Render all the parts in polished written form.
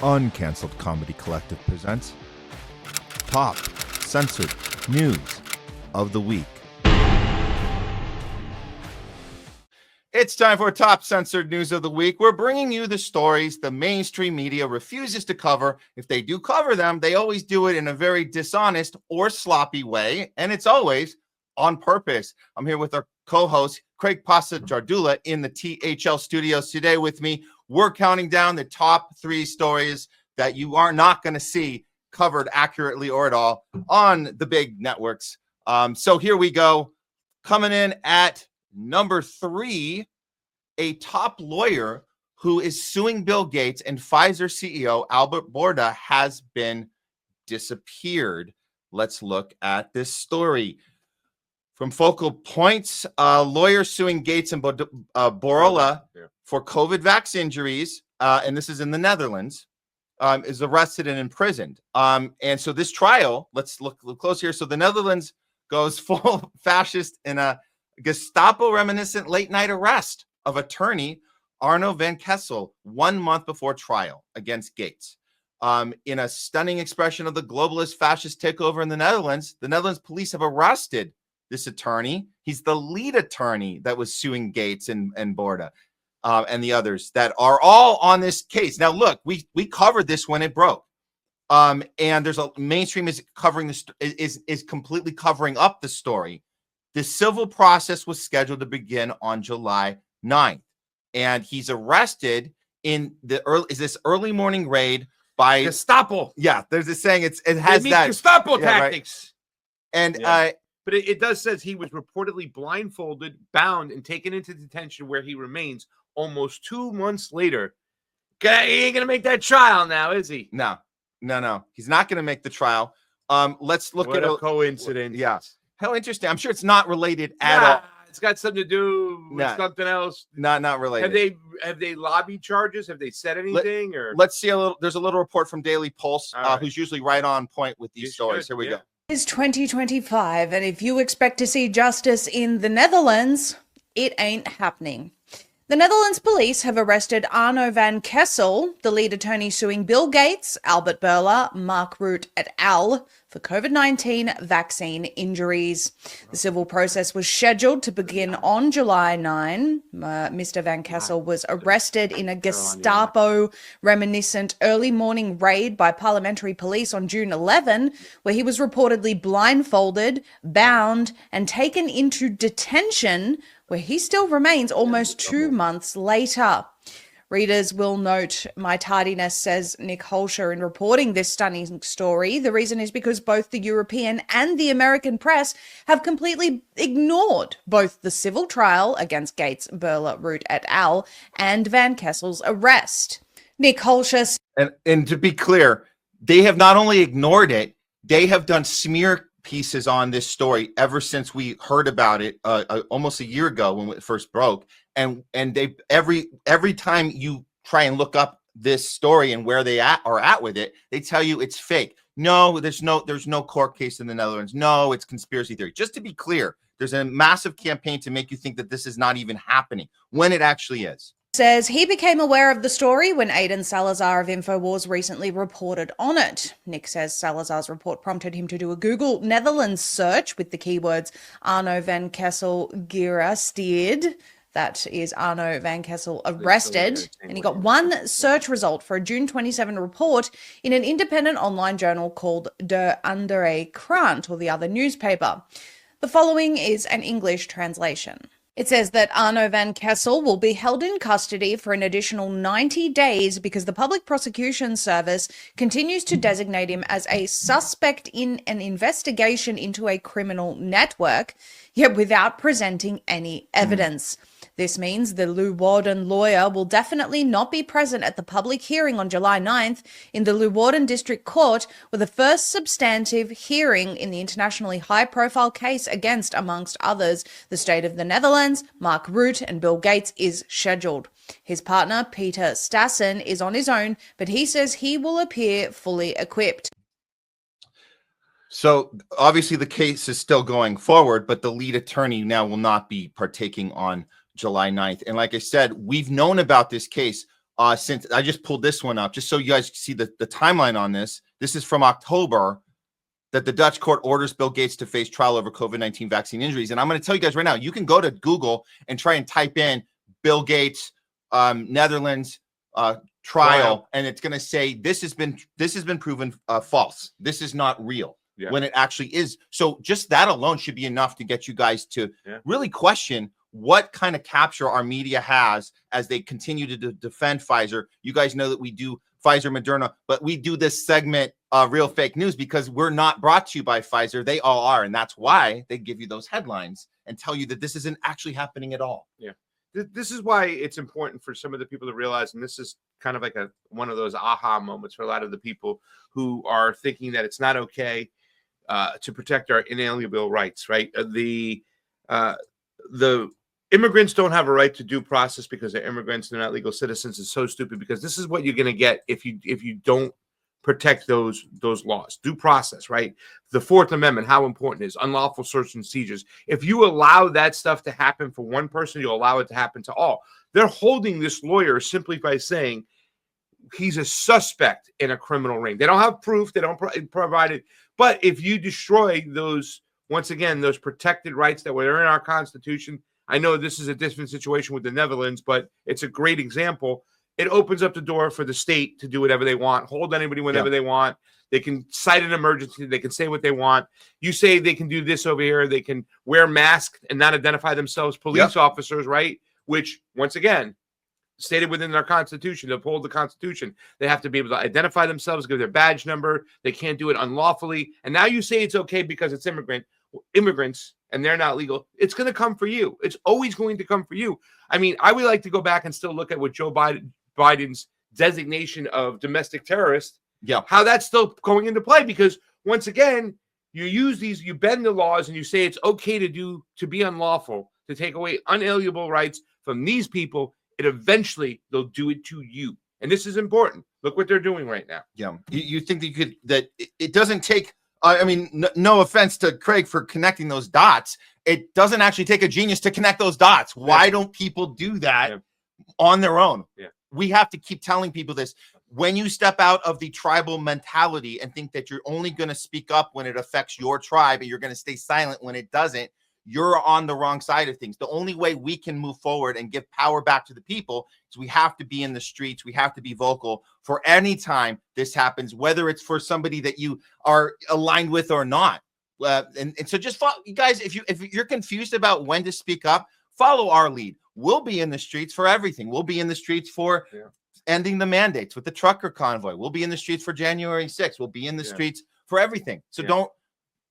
Uncanceled Comedy Collective presents Top Censored News of the Week. It's time for Top Censored News of the Week. We're bringing you the stories the mainstream media refuses to cover. If they do cover them, they always do it in a very dishonest or sloppy way, and it's always on purpose. I'm here with our co-host, Craig Pasa Jardula, in the THL studios today with me. We're counting down the top 3 stories that you are not going to see covered accurately or at all on the big networks. So here we go. Coming in at number 3, a top lawyer who is suing Bill Gates and Pfizer CEO Albert Bourla has been disappeared. Let's look at this story. From Focal Points, lawyers suing Gates and Bourla for COVID vax injuries, and this is in the Netherlands, is arrested and imprisoned. And so this trial, let's look close here. So the Netherlands goes full fascist in a Gestapo-reminiscent late-night arrest of attorney Arno van Kessel 1 month before trial against Gates. In a stunning expression of the globalist fascist takeover in the Netherlands police have arrested this attorney. He's the lead attorney that was suing Gates and Bourla and the others that are all on this case. Now, look, we covered this when it broke. And there's a mainstream is covering this is completely covering up the story. The civil process was scheduled to begin on July 9th, and he's arrested in the early morning raid by Gestapo. Yeah, there's a saying it has that Gestapo tactics. Right? And but it does says he was reportedly blindfolded, bound, and taken into detention where he remains almost 2 months later. He ain't gonna make that trial now, is he? No. He's not gonna make the trial. Let's look at a coincidence. Yeah. How interesting. I'm sure it's not related at all. It's got something to do with something else. Not related. Have they lobbied charges? Have they said anything? Let's see there's a little report from Daily Pulse, who's usually right on point with these stories. Here we go. It's 2025, and if you expect to see justice in the Netherlands, it ain't happening. The Netherlands police have arrested Arno van Kessel, the lead attorney suing Bill Gates, Albert Bourla, Mark Rutte et al. For COVID-19 vaccine injuries. The civil process was scheduled to begin on July 9. Mr. Van Kessel was arrested in a Gestapo-reminiscent early morning raid by parliamentary police on June 11, where he was reportedly blindfolded, bound, and taken into detention, where he still remains almost 2 months later. Readers will note my tardiness, says Nick Holscher, in reporting this stunning story. The reason is because both the European and the American press have completely ignored both the civil trial against Gates, Bourla, Rutte et al. And Van Kessel's arrest. Nick Holscher. And to be clear, they have not only ignored it, they have done smear pieces on this story ever since we heard about it almost a year ago when it first broke. And they every time you try and look up this story and where they are at with it, they tell you it's fake. No, there's no court case in the Netherlands. No, it's conspiracy theory. Just to be clear, there's a massive campaign to make you think that this is not even happening when it actually is. Says he became aware of the story when Aidan Salazar of InfoWars recently reported on it. Nick says Salazar's report prompted him to do a Google Netherlands search with the keywords Arno van Kessel gearresteerd. That is Arno van Kessel arrested. And he got one search result for a June 27 report in an independent online journal called De Andere Krant, or the other newspaper. The following is an English translation. It says that Arno van Kessel will be held in custody for an additional 90 days because the Public Prosecution Service continues to designate him as a suspect in an investigation into a criminal network, yet without presenting any evidence. This means the Leeuwarden lawyer will definitely not be present at the public hearing on July 9th in the Leeuwarden District Court, where the first substantive hearing in the internationally high-profile case against, amongst others, the state of the Netherlands, Mark Rutte, and Bill Gates is scheduled. His partner, Peter Stassen, is on his own, but he says he will appear fully equipped. So obviously the case is still going forward, but the lead attorney now will not be partaking on July 9th. And like I said, we've known about this case since I just pulled this one up, just so you guys see the timeline on this. This is from October, that the Dutch court orders Bill Gates to face trial over COVID-19 vaccine injuries. And I'm going to tell you guys right now, you can go to Google and try and type in Bill Gates, Netherlands trial, and it's going to say this has been proven false. This is not real. Yeah. When it actually is. So just that alone should be enough to get you guys to really question what kind of capture our media has as they continue to defend Pfizer. You guys know that we do Pfizer, Moderna, but we do this segment, Real Fake News, because we're not brought to you by Pfizer. They all are. And that's why they give you those headlines and tell you that this isn't actually happening at all. Yeah. This is why it's important for some of the people to realize, and this is kind of like one of those aha moments for a lot of the people who are thinking that it's not okay to protect our inalienable rights, right? The immigrants don't have a right to due process because they're immigrants, they're not legal citizens. It's so stupid, because this is what you're going to get if you don't protect those laws. Due process, right? The Fourth Amendment, how important it is. Unlawful search and seizures. If you allow that stuff to happen for one person, you'll allow it to happen to all. They're holding this lawyer simply by saying he's a suspect in a criminal ring. They don't have proof. They don't provide it. But if you destroy those, once again, those protected rights that were in our Constitution, I know this is a different situation with the Netherlands, but it's a great example. It opens up the door for the state to do whatever they want, hold anybody whenever they want. They can cite an emergency. They can say what they want. You say they can do this over here. They can wear masks and not identify themselves, police officers, right? Which, once again, stated within our Constitution, to uphold the Constitution, they have to be able to identify themselves, give their badge number. They can't do it unlawfully. And now you say it's okay because it's immigrants and they're not legal. It's going to come for you. It's always going to come for you. I mean, I would like to go back and still look at what Joe Biden's designation of domestic terrorist, how that's still going into play, because once again, you bend the laws and you say it's okay to be unlawful, to take away unalienable rights from these people. It eventually they'll do it to you. And this is important. Look what they're doing right now. Yeah. You think that it doesn't take, I mean, no offense to Craig for connecting those dots. It doesn't actually take a genius to connect those dots. Why don't people do that on their own? Yeah. We have to keep telling people this. When you step out of the tribal mentality and think that you're only going to speak up when it affects your tribe and you're going to stay silent when it doesn't, you're on the wrong side of things. The only way we can move forward and give power back to the people is we have to be in the streets. We have to be vocal for any time this happens, whether it's for somebody that you are aligned with or not. And so just follow, you guys, if you're confused about when to speak up, follow our lead. We'll be in the streets for everything. We'll be in the streets for ending the mandates with the trucker convoy. We'll be in the streets for January 6th. We'll be in the streets for everything. So don't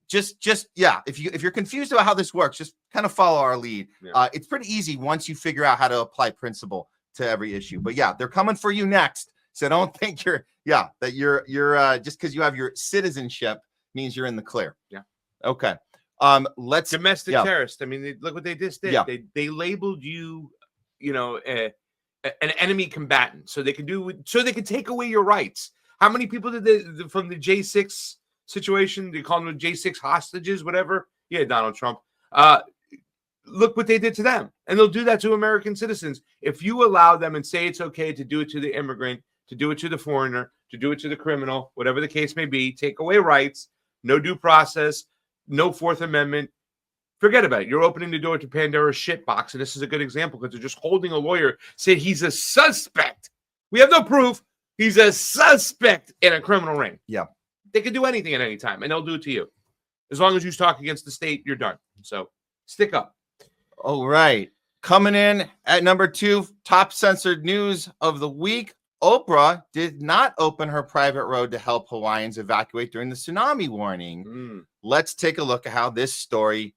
just if you're confused about how this works, just kind of follow our lead. It's pretty easy once you figure out how to apply principle to every issue. But they're coming for you next. So don't think you're just because you have your citizenship means you're in the clear. Okay. Let's domestic terrorist. I mean, look what they just did. They labeled you, an enemy combatant, so they can take away your rights. How many people did they from the J6 situation? They call them J6 hostages, whatever. Yeah, Donald Trump. Look what they did to them, and they'll do that to American citizens if you allow them and say it's okay to do it to the immigrant, to do it to the foreigner, to do it to the criminal, whatever the case may be. Take away rights, no due process. No Fourth Amendment. Forget about it. You're opening the door to Pandora's shitbox. And this is a good example because they're just holding a lawyer, say he's a suspect. We have no proof. He's a suspect in a criminal ring. Yeah. They can do anything at any time, and they'll do it to you. As long as you talk against the state, you're done. So stick up. All right. Coming in at number 2, top censored news of the week. Oprah did not open her private road to help Hawaiians evacuate during the tsunami warning. Let's take a look at how this story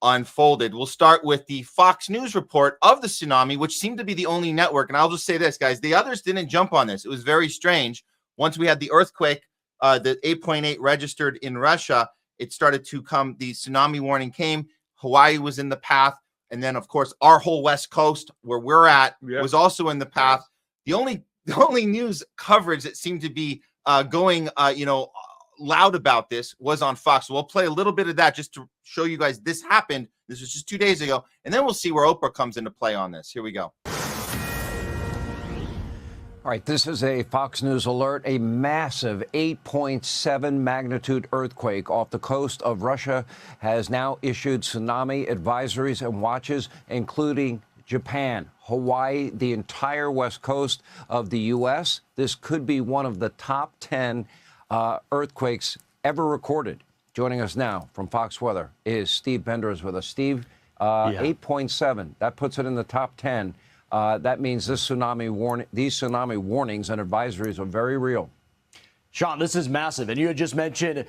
unfolded. We'll start with the Fox News report of the tsunami, which seemed to be the only network. And I'll just say this, guys, the others didn't jump on this. It was very strange. Once we had the earthquake, the 8.8 registered in Russia, it started to come. The tsunami warning came. Hawaii was in the path. And then, of course, our whole West Coast, where we're at, was also in the path. The only news coverage that seemed to be going, loud about this was on Fox. So we'll play a little bit of that just to show you guys this happened. This was just 2 days ago. And then we'll see where Oprah comes into play on this. Here we go. All right, this is a Fox News alert. A massive 8.7 magnitude earthquake off the coast of Russia has now issued tsunami advisories and watches, including Japan, Hawaii, the entire west coast of the U.S. This could be one of the top 10 earthquakes ever recorded. Joining us now from Fox Weather is Steve Bender is with us. Steve, 8.7, that puts it in the top 10. That means these tsunami warnings and advisories are very real. Sean, this is massive. And you had just mentioned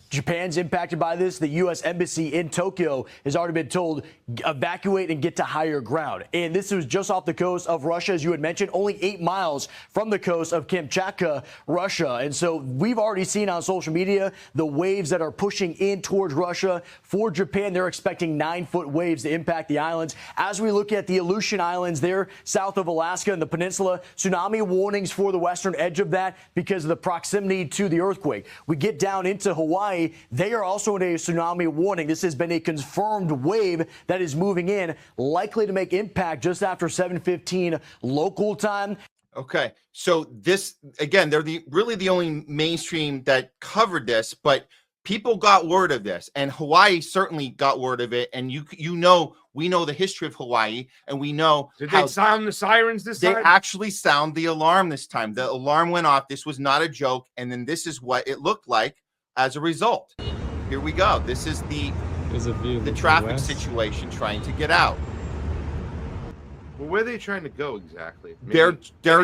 Japan's impacted by this. The U.S. Embassy in Tokyo has already been told evacuate and get to higher ground. And this was just off the coast of Russia, as you had mentioned, only 8 miles from the coast of Kamchatka, Russia. And so we've already seen on social media the waves that are pushing in towards Russia. For Japan, they're expecting 9-foot waves to impact the islands. As we look at the Aleutian Islands there, south of Alaska and the peninsula, tsunami warnings for the western edge of that because of the proximity to the earthquake. We get down into Hawaii. They are also in a tsunami warning. This has been a confirmed wave that is moving in, likely to make impact just after 7:15 local time. Okay, so this, again, they're really the only mainstream that covered this, but people got word of this, and Hawaii certainly got word of it. And we know the history of Hawaii, and we know Did they sound the sirens this they time? actually sound the alarm this time. The alarm went off. This was not a joke, and then this is what it looked like as a result. Here we go. This is the traffic situation trying to get out. Well, where are they trying to go exactly? They're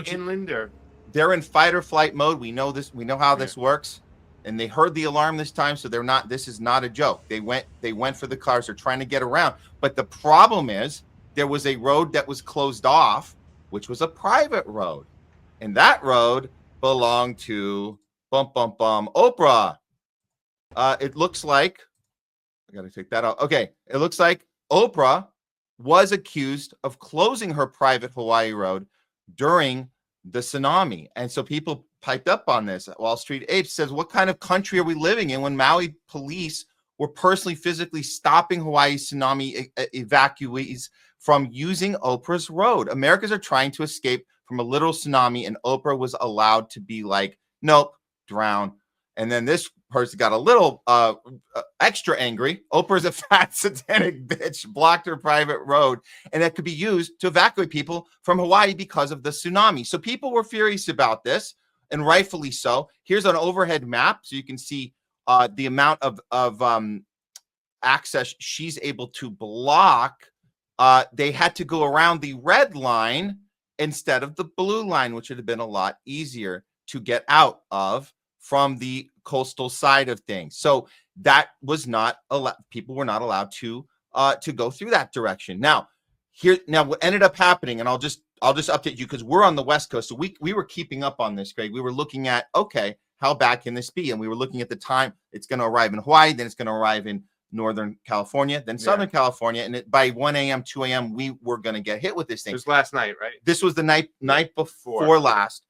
inland, or they're in fight or flight mode. We know this. We know how this works. And they heard the alarm this time, so this is not a joke. They went for the cars. They're trying to get around. But the problem is there was a road that was closed off, which was a private road. And that road belonged to Oprah. It looks like, I got to take that out. Okay. It looks like Oprah was accused of closing her private Hawaii road during the tsunami. And so people piped up on this. Wall Street Apes says, what kind of country are we living in when Maui police were personally physically stopping Hawaii's tsunami evacuees from using Oprah's road? Americans are trying to escape from a literal tsunami, and Oprah was allowed to be like, nope, drown. And then this person got a little extra angry. Oprah's a fat satanic bitch, blocked her private road, and that could be used to evacuate people from Hawaii because of the tsunami. So people were furious about this, and rightfully so. Here's an overhead map, so you can see the amount of access she's able to block. They had to go around the red line instead of the blue line, which would have been a lot easier to get out of from the coastal side of things. So that was not allowed. People were not allowed to go through that direction. Now what ended up happening, and I'll just update you because we're on the West Coast. So we were keeping up on this, Greg. We were looking at, okay, how bad can this be? And we were looking at the time it's going to arrive in Hawaii, then it's going to arrive in Northern California, then Southern California. And by 1 a.m., 2 a.m., we were going to get hit with this thing. It was last night, right? This was the night before last.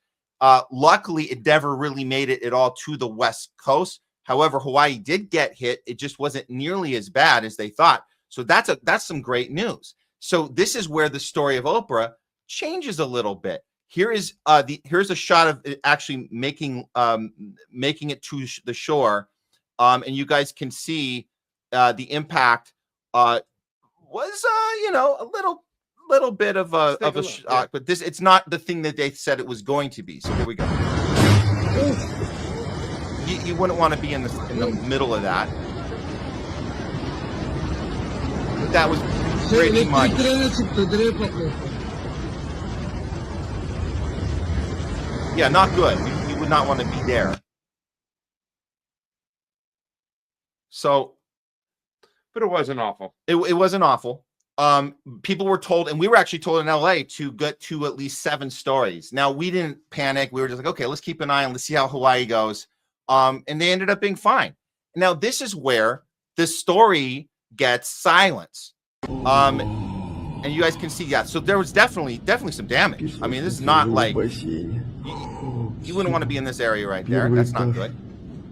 Luckily, it never really made it at all to the West Coast. However, Hawaii did get hit. It just wasn't nearly as bad as they thought. So that's some great news. So this is where the story of Oprah changes a little bit. Here's a shot of it actually making it to the shore, and you guys can see the impact was a little bit of a shock, but it's not the thing that they said it was going to be. So here we go. You wouldn't want to be in the middle of that. But that was pretty much. Yeah, not good. You would not want to be there. So, but it wasn't awful. It wasn't awful. People were told, and we were actually told in LA to get to at least 7 stories. Now, we didn't panic. We were just like, okay, let's keep an eye on, let's see how Hawaii goes. And they ended up being fine. Now, this is where the story gets silence. And you guys can see, so there was definitely some damage. I mean, this is not like, you wouldn't want to be in this area right there. That's not good.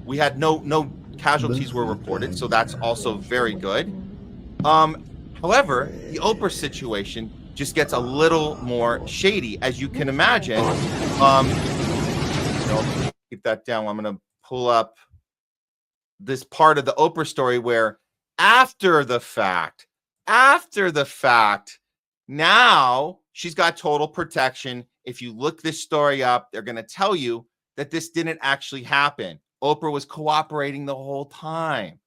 We had no casualties were reported, so that's also very good. However, the Oprah situation just gets a little more shady, as you can imagine. Keep that down. I'm going to pull up this part of the Oprah story where after the fact, now she's got total protection. If you look this story up, they're going to tell you that this didn't actually happen. Oprah was cooperating the whole time.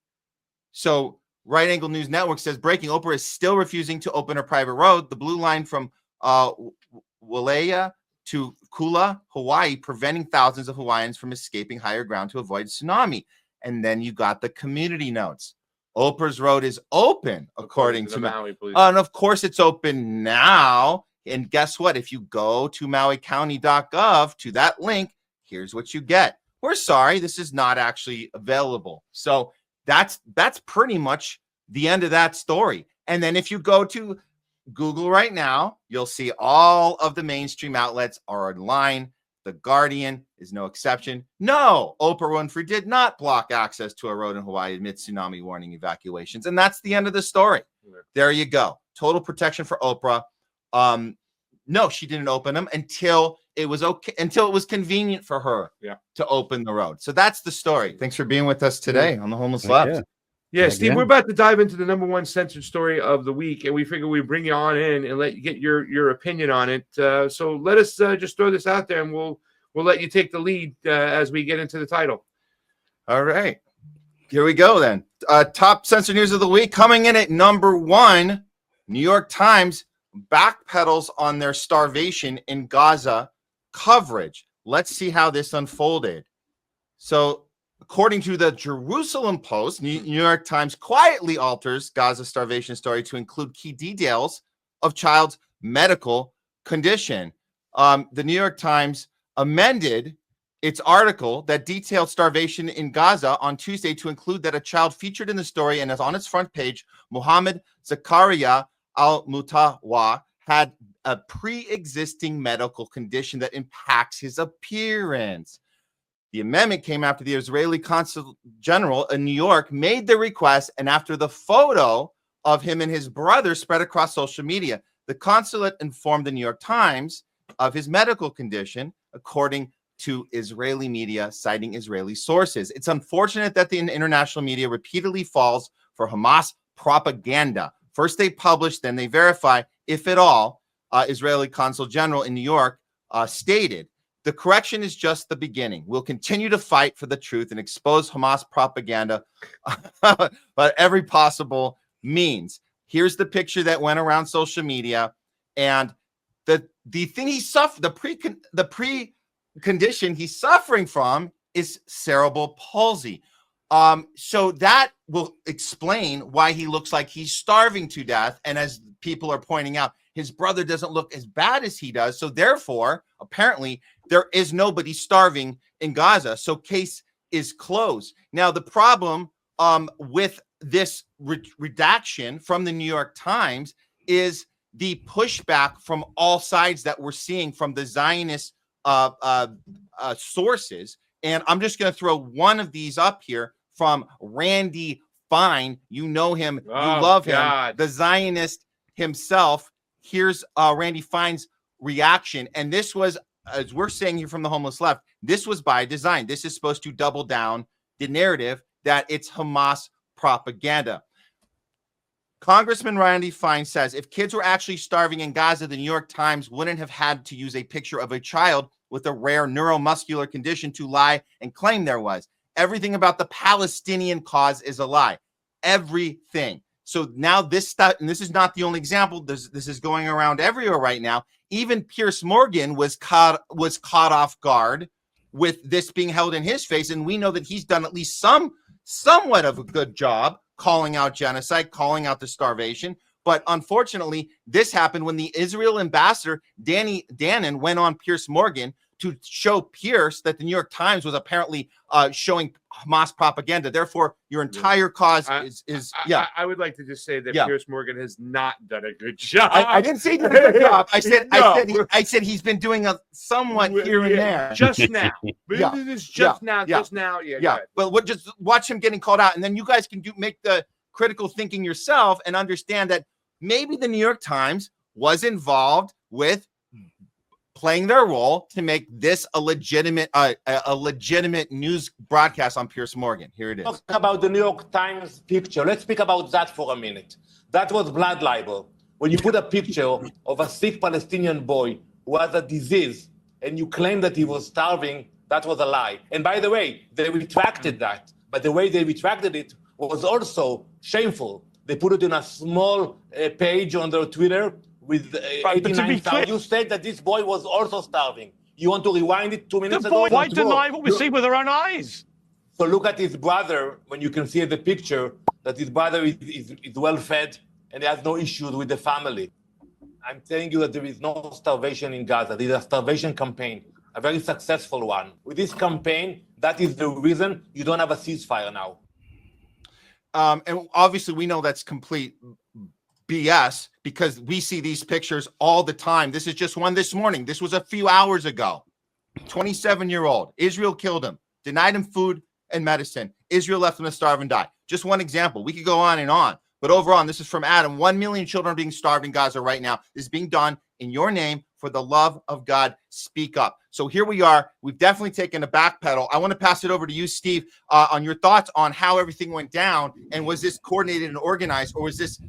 So Right Angle News Network says, breaking, Oprah is still refusing to open her private road. The blue line from Wailea to Kula, Hawaii, preventing thousands of Hawaiians from escaping higher ground to avoid tsunami. And then you got the community notes. Oprah's road is open, according to Maui Police. And of course, it's open now. And guess what? If you go to mauicounty.gov to that link, here's what you get. We're sorry, this is not actually available. So that's pretty much the end of that story. And then if you go to Google right now, you'll see all of the mainstream outlets are online. The Guardian is no exception. No, Oprah Winfrey did not block access to a road in Hawaii amid tsunami warning evacuations. And that's the end of the story. There you go. Total protection for Oprah. No, she didn't open them until it was okay, until it was convenient for her to open the road. So that's the story. Thanks for being with us today on The Homeless Left. Yeah, Steve, we're about to dive into the #1 censored story of the week, and we figure we bring you on in and let you get your opinion on it. So let us just throw this out there, and we'll let you take the lead as we get into the title. All right. Here we go then. Top censored news of the week. Coming in at #1, New York Times backpedals on their starvation in Gaza coverage. Let's see how this unfolded. So, according to the Jerusalem Post, New York Times quietly alters Gaza starvation story to include key details of child's medical condition. The New York Times amended its article that detailed starvation in Gaza on Tuesday to include that a child featured in the story and is on its front page, Muhammad Zakaria al-Mutawa, had a pre-existing medical condition that impacts his appearance. The amendment came after the Israeli Consul General in New York made the request, and after the photo of him and his brother spread across social media. The consulate informed the New York Times of his medical condition, according to Israeli media, citing Israeli sources. It's unfortunate that the international media repeatedly falls for Hamas propaganda. First they publish, then they verify, if at all, Israeli Consul General in New York stated. The correction is just the beginning. We'll continue to fight for the truth and expose Hamas propaganda by every possible means. Here's the picture that went around social media, and the thing he suffered, the pre-condition he's suffering from is cerebral palsy. So that will explain why he looks like he's starving to death. And as people are pointing out, his brother doesn't look as bad as he does. So therefore, apparently, there is nobody starving in Gaza. So case is closed. Now, the problem with this redaction from the New York Times is the pushback from all sides that we're seeing from the Zionist sources. And I'm just going to throw one of these up here from Randy Fine. You know him. You love him. The Zionist himself. Here's Randy Fine's reaction. And this was, as we're saying here from the Homeless Left, this was by design. This is supposed to double down the narrative that it's Hamas propaganda. Congressman Randy Fine says, if kids were actually starving in Gaza, the New York Times wouldn't have had to use a picture of a child with a rare neuromuscular condition to lie and claim there was. Everything about the Palestinian cause is a lie. Everything. So now this stuff, and this is not the only example, this is going around everywhere right now. Even Piers Morgan was caught off guard with this being held in his face, and we know that he's done at least somewhat of a good job calling out genocide, calling out the starvation. But unfortunately, this happened when the Israel ambassador, Danny Danon, went on Piers Morgan to show Piers that the New York Times was apparently showing Hamas propaganda. Therefore, your entire cause is. I would like to just say that Piers Morgan has not done a good job. I didn't say he did a good job. I said he's been doing a somewhat here and there. Just now. Just now. Yeah. But just watch him getting called out, and then you guys can make the critical thinking yourself and understand that maybe the New York Times was involved with playing their role to make this a legitimate news broadcast on Piers Morgan. Here it is. Talk about the New York Times picture. Let's speak about that for a minute. That was blood libel. When you put a picture of a sick Palestinian boy who has a disease and you claim that he was starving, that was a lie. And by the way, they retracted that. But the way they retracted it was also shameful. They put it in a small page on their Twitter with 89,000. You said that this boy was also starving. You want to rewind it 2 minutes ago? Why deny what we see with our own eyes? So look at his brother when you can see in the picture that his brother is well fed and he has no issues with the family. I'm telling you that there is no starvation in Gaza. There is a starvation campaign, a very successful one. With this campaign, that is the reason you don't have a ceasefire now. And obviously we know that's complete BS because we see these pictures all the time. This is just one this morning. This was a few hours ago. 27-year-old. Israel killed him, denied him food and medicine. Israel left him to starve and die. Just one example. We could go on and on. But overall, and this is from Adam, 1 million children are being starved in Gaza right now. This is being done in your name. For the love of God, speak up. So here we are. We've definitely taken a backpedal. I want to pass it over to you, Steve, on your thoughts on how everything went down. And was this coordinated and organized, or was this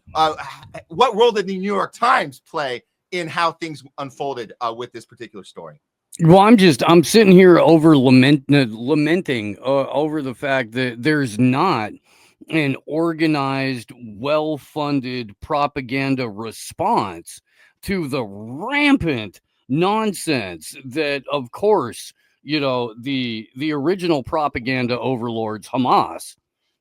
what role did the New York Times play in how things unfolded with this particular story? Well, I'm sitting here over lamenting over the fact that there's not an organized, well-funded propaganda response to the rampant nonsense that, of course, the original propaganda overlords, Hamas,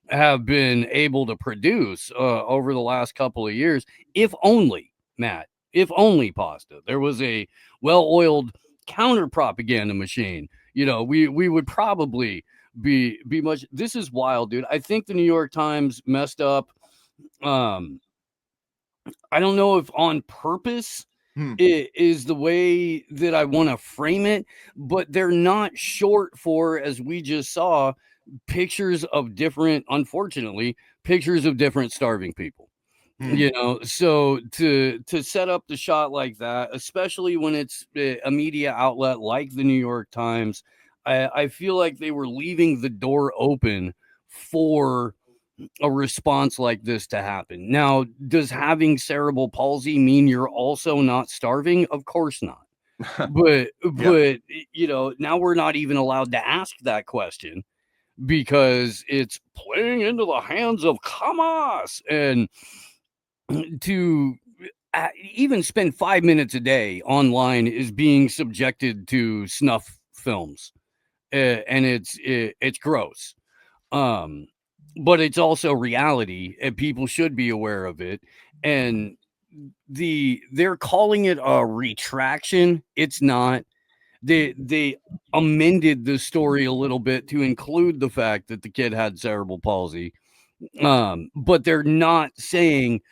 have been able to produce over the last couple of years. If only, Matt, if only, Pasta, there was a well-oiled counter propaganda machine, we would probably be much. This is wild, dude. I think the New York Times messed up. I don't know if on purpose it is the way that I want to frame it, but they're not short for, as we just saw, pictures of different, unfortunately, pictures of different starving people. So to set up the shot like that, especially when it's a media outlet like the New York Times, I feel like they were leaving the door open for a response like this to happen. Now, does having cerebral palsy mean you're also not starving? Of course not. But now we're not even allowed to ask that question because it's playing into the hands of Hamas. And to even spend 5 minutes a day online is being subjected to snuff films, and it's gross. But it's also reality, and people should be aware of it. And they're calling it a retraction. It's not. They amended the story a little bit to include the fact that the kid had cerebral palsy, but they're not saying,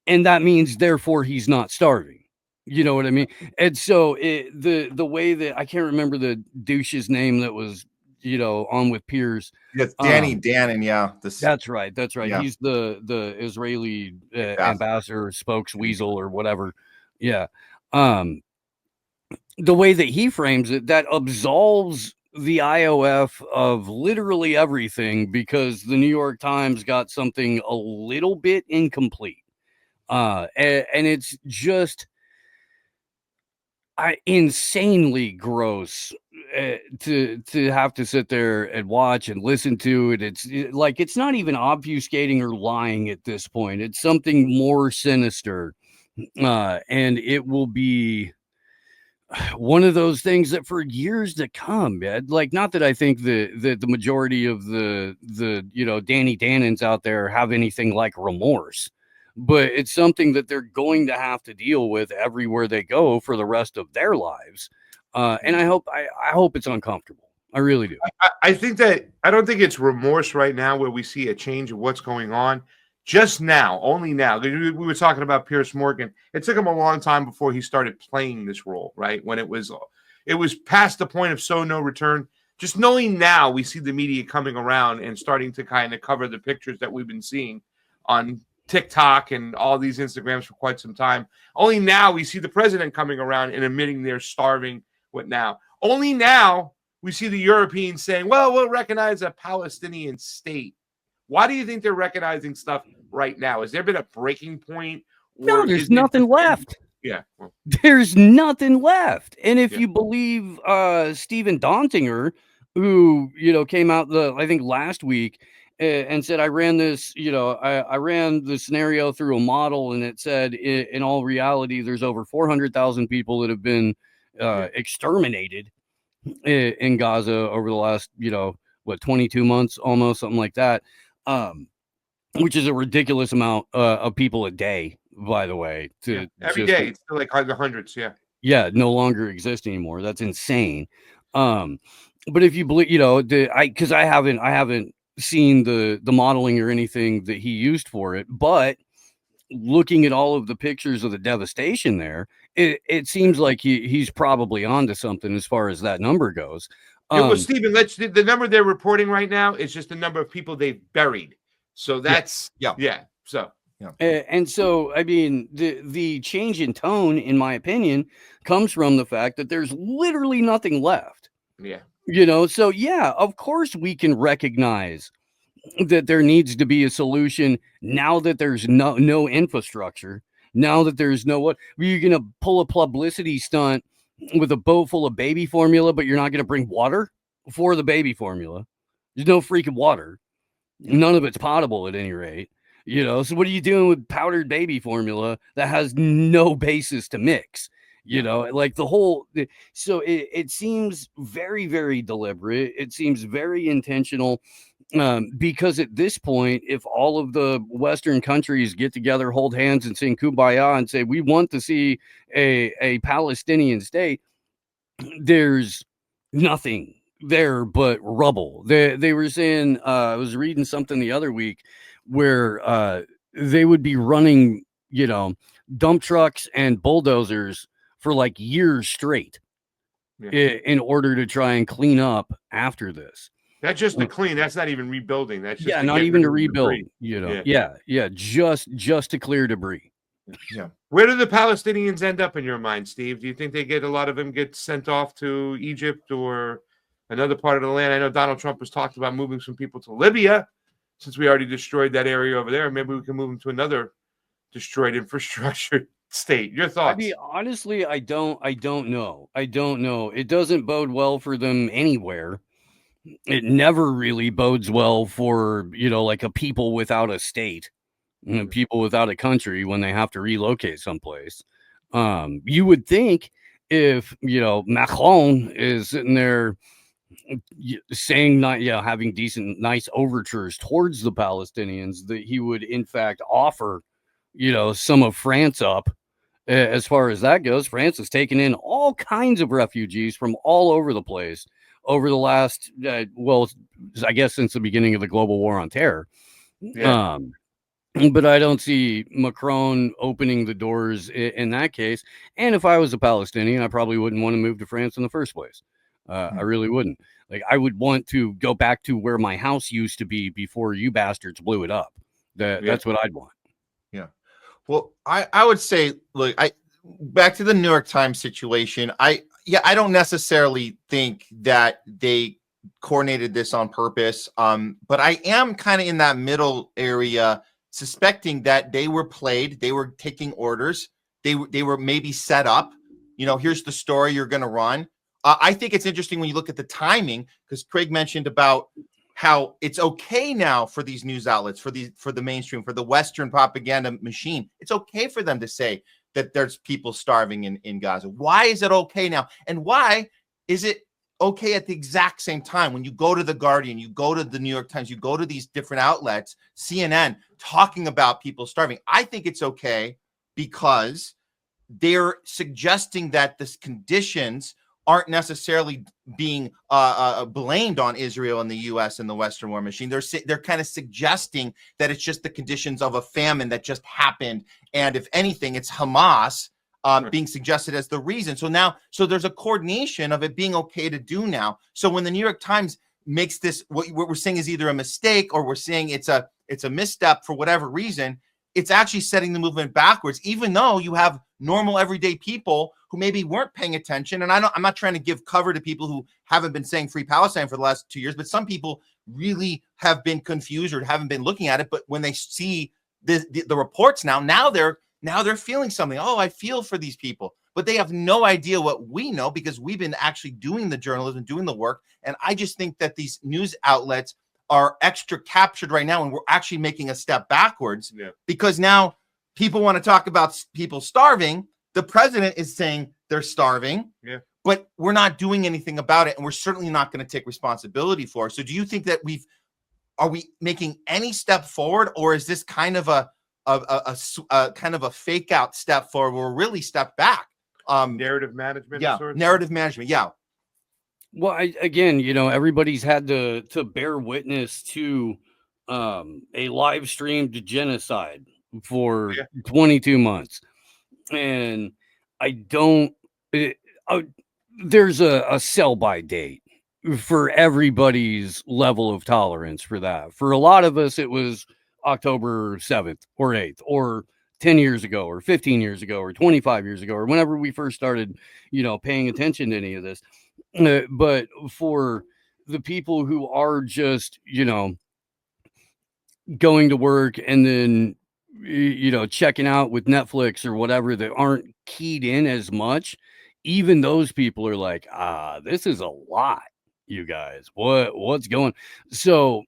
and that means therefore he's not starving. You know what I mean? And so the way that I can't remember the douche's name that was on with Piers. Yes, Danny Dannon, yeah. That's right. Yeah. He's the Israeli ambassador, spokesweasel, or whatever. Yeah. The way that he frames it, that absolves the IOF of literally everything because the New York Times got something a little bit incomplete. And it's just insanely gross to have to sit there and watch and listen to it. It's not even obfuscating or lying at this point. It's something more sinister, and it will be one of those things that for years to come, man. Like, not that I think the majority of the Danny Dannons out there have anything like remorse, but it's something that they're going to have to deal with everywhere they go for the rest of their lives. And I hope it's uncomfortable. I really do. I think that I don't think it's remorse right now where we see a change of what's going on. Just now, only now. We were talking about Piers Morgan. It took him a long time before he started playing this role, right? When it was past the point of no return. Just knowing now, we see the media coming around and starting to kind of cover the pictures that we've been seeing on TikTok and all these Instagrams for quite some time. Only now we see the president coming around and admitting they're starving. What now? Only now we see the Europeans saying, well, we'll recognize a Palestinian state. Why do you think they're recognizing stuff right now? Has there been a breaking point? No, there's nothing left. Yeah. Well, there's nothing left. And if Yeah. you believe Stephen Dontinger, who, came out I think last week and said, I ran this, I ran the scenario through a model, and it said in all reality, there's over 400,000 people that have been exterminated in Gaza over the last, 22 months, almost, something like that. Which is a ridiculous amount of people a day, by the way. Every day, it's still like the hundreds, yeah, no longer exist anymore. That's insane. But if you believe, because I haven't seen the modeling or anything that he used for it, but looking at all of the pictures of the devastation there, it seems like he's probably onto something as far as that number goes. Well, Stephen, the number they're reporting right now is just the number of people they've buried. So that's So and so, I mean, the change in tone, in my opinion, comes from the fact that there's literally nothing left. Yeah. So of course we can recognize that there needs to be a solution now that there's no infrastructure. Now that there's you're gonna pull a publicity stunt with a boat full of baby formula, but you're not gonna bring water for the baby formula. There's no freaking water. None of it's potable at any rate. So what are you doing with powdered baby formula that has no basis to mix? Like the whole. So it seems very, very deliberate. It seems very intentional. Because at this point, if all of the Western countries get together, hold hands, and sing Kumbaya and say we want to see a Palestinian state, there's nothing there but rubble. They were saying, I was reading something the other week where they would be running, dump trucks and bulldozers for like years straight in order to try and clean up after this. That's just to clean. That's not even rebuilding. That's just not even to rebuild. Just to clear debris. Yeah. Where do the Palestinians end up in your mind, Steve? Do you think a lot of them get sent off to Egypt or another part of the land? I know Donald Trump has talked about moving some people to Libya, since we already destroyed that area over there. Maybe we can move them to another destroyed infrastructure state. Your thoughts? I mean, honestly, I don't know. It doesn't bode well for them anywhere. It never really bodes well for, like a people without a state, people without a country when they have to relocate someplace. You would think if, Macron is sitting there saying having decent, nice overtures towards the Palestinians, that he would in fact offer, some of France up. As far as that goes, France has taken in all kinds of refugees from all over the place over the last, I guess since the beginning of the global war on terror. Yeah. But I don't see Macron opening the doors in that case. And if I was a Palestinian, I probably wouldn't want to move to France in the first place. I really wouldn't. Like, I would want to go back to where my house used to be before you bastards blew it up. That's what I'd want. Yeah. Well, I would say, look, back to the New York Times situation. I don't necessarily think that they coordinated this on purpose. But I am kind of in that middle area, suspecting that they were played. They were taking orders. They were maybe set up. Here's the story you're going to run. I think it's interesting when you look at the timing, because Craig mentioned about how it's okay now for these news outlets, for the mainstream, for the Western propaganda machine. It's okay for them to say that there's people starving in Gaza. Why is it okay now? And why is it okay at the exact same time when you go to The Guardian, you go to the New York Times, you go to these different outlets, CNN, talking about people starving? I think it's okay because they're suggesting that the conditions aren't necessarily being blamed on Israel and the U.S. and the Western war machine. They're kind of suggesting that it's just the conditions of a famine that just happened, and if anything, it's Hamas being suggested as the reason. So there's a coordination of it being okay to do now. So when the New York Times makes this, what we're saying is either a mistake or we're saying it's a misstep for whatever reason, it's actually setting the movement backwards, even though you have normal everyday people who maybe weren't paying attention. And I'm not trying to give cover to people who haven't been saying free Palestine for the last 2 years, but some people really have been confused or haven't been looking at it. But when they see the reports now they're feeling something. Oh, I feel for these people, but they have no idea what we know because we've been actually doing the journalism, doing the work. And I just think that these news outlets are extra captured right now, and we're actually making a step backwards because now people want to talk about people starving. The president is saying they're starving, but we're not doing anything about it, and we're certainly not going to take responsibility for it. So do you think that are we making any step forward, or is this kind of a kind of a fake out step forward where we're really step back? Narrative management. Narrative management. Yeah. Well, again, everybody's had to bear witness to a live streamed genocide for 22 months. And there's a sell-by date for everybody's level of tolerance for that. For a lot of us, it was October 7th or 8th or 10 years ago or 15 years ago or 25 years ago or whenever we first started, paying attention to any of this. But for the people who are just, going to work and then, checking out with Netflix or whatever that aren't keyed in as much, even those people are like, this is a lot, you guys. What's going? So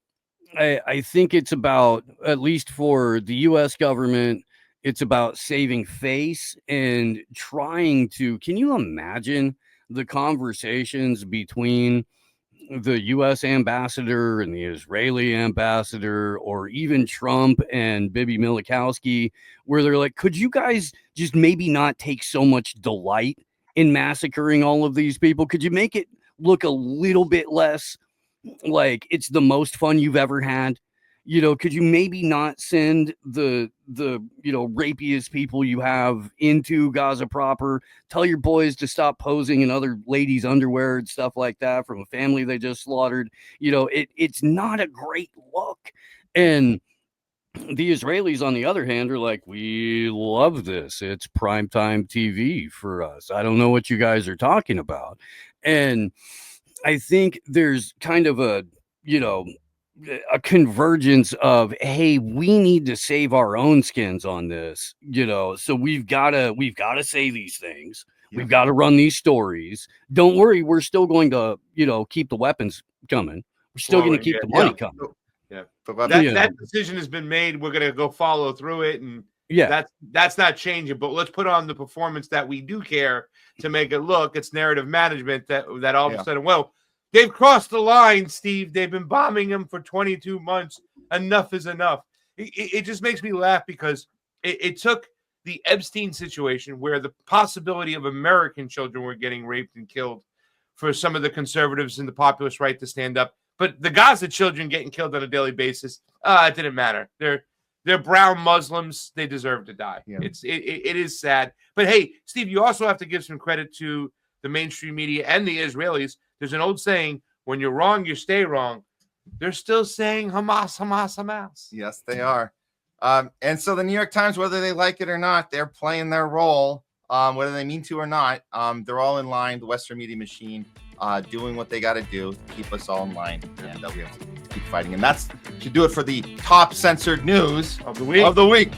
I think it's about, at least for the U.S. government, it's about saving face and trying to, can you imagine the conversations between the U.S. ambassador and the Israeli ambassador, or even Trump and Bibi Milikowski, where they're like, could you guys just maybe not take so much delight in massacring all of these people? Could you make it look a little bit less like it's the most fun you've ever had? Could you maybe not send the rapiest people you have into Gaza proper? Tell your boys to stop posing in other ladies' underwear and stuff like that from a family they just slaughtered. It's not a great look. And the Israelis, on the other hand, are like, we love this. It's primetime TV for us. I don't know what you guys are talking about. And I think there's kind of a convergence of, hey, we need to save our own skins on this, so we've got to say these things. We've got to run these stories. Don't worry, we're still going to keep the weapons coming. We're still going to keep the money coming. That decision has been made. We're going to go follow through it, and that's not changing. But let's put on the performance that we do care to make it look. It's narrative management that all of a sudden, well, they've crossed the line, Steve. They've been bombing him for 22 months. Enough is enough. It just makes me laugh because it took the Epstein situation where the possibility of American children were getting raped and killed for some of the conservatives and the populist right to stand up. But the Gaza children getting killed on a daily basis, it didn't matter. They're brown Muslims. They deserve to die. Yeah. It is sad. But hey, Steve, you also have to give some credit to the mainstream media and the Israelis. There's an old saying, when you're wrong, you stay wrong. They're still saying Hamas, Hamas, Hamas. Yes, they are. And so the New York Times, whether they like it or not, they're playing their role, whether they mean to or not. They're all in line, the Western media machine, doing what they got to do to keep us all in line. And we have to keep fighting. And that should do it for the top censored news of the week.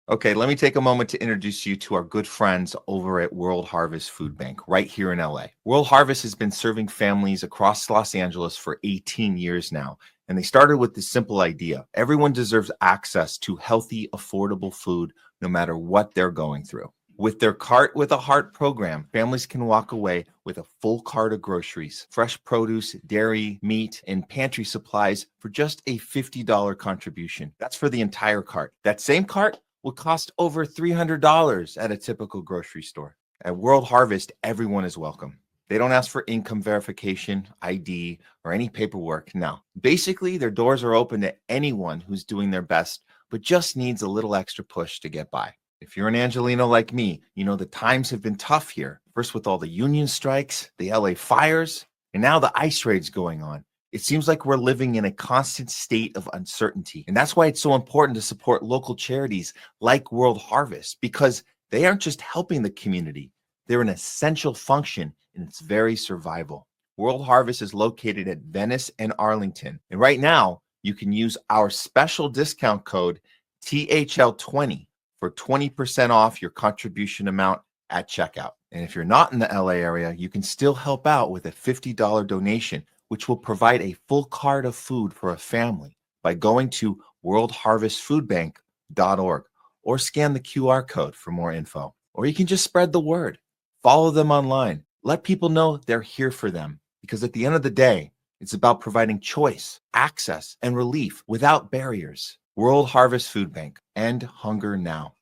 Okay, let me take a moment to introduce you to our good friends over at World Harvest Food Bank right here in LA. World Harvest has been serving families across Los Angeles for 18 years now, and they started with this simple idea. Everyone deserves access to healthy, affordable food no matter what they're going through. With their Cart with a Heart program, families can walk away with a full cart of groceries, fresh produce, dairy, meat, and pantry supplies for just a $50 contribution. That's for the entire cart. That same cart would cost over $300 at a typical grocery store. At World Harvest, everyone is welcome. They don't ask for income verification, ID, or any paperwork. No. Basically, their doors are open to anyone who's doing their best, but just needs a little extra push to get by. If you're an Angelino like me, you know the times have been tough here. First with all the union strikes, the LA fires, And now the ICE raid's going on. It seems like we're living in a constant state of uncertainty. And that's why it's so important to support local charities like World Harvest, because they aren't just helping the community. They're an essential function in its very survival. World Harvest is located at Venice and Arlington. And right now, you can use our special discount code THL20 for 20% off your contribution amount at checkout. And if you're not in the LA area, you can still help out with a $50 donation, which will provide a full cart of food for a family by going to worldharvestfoodbank.org or scan the QR code for more info. Or you can just spread the word. Follow them online. Let people know they're here for them, because at the end of the day, it's about providing choice, access, and relief without barriers. World Harvest Food Bank. End hunger now.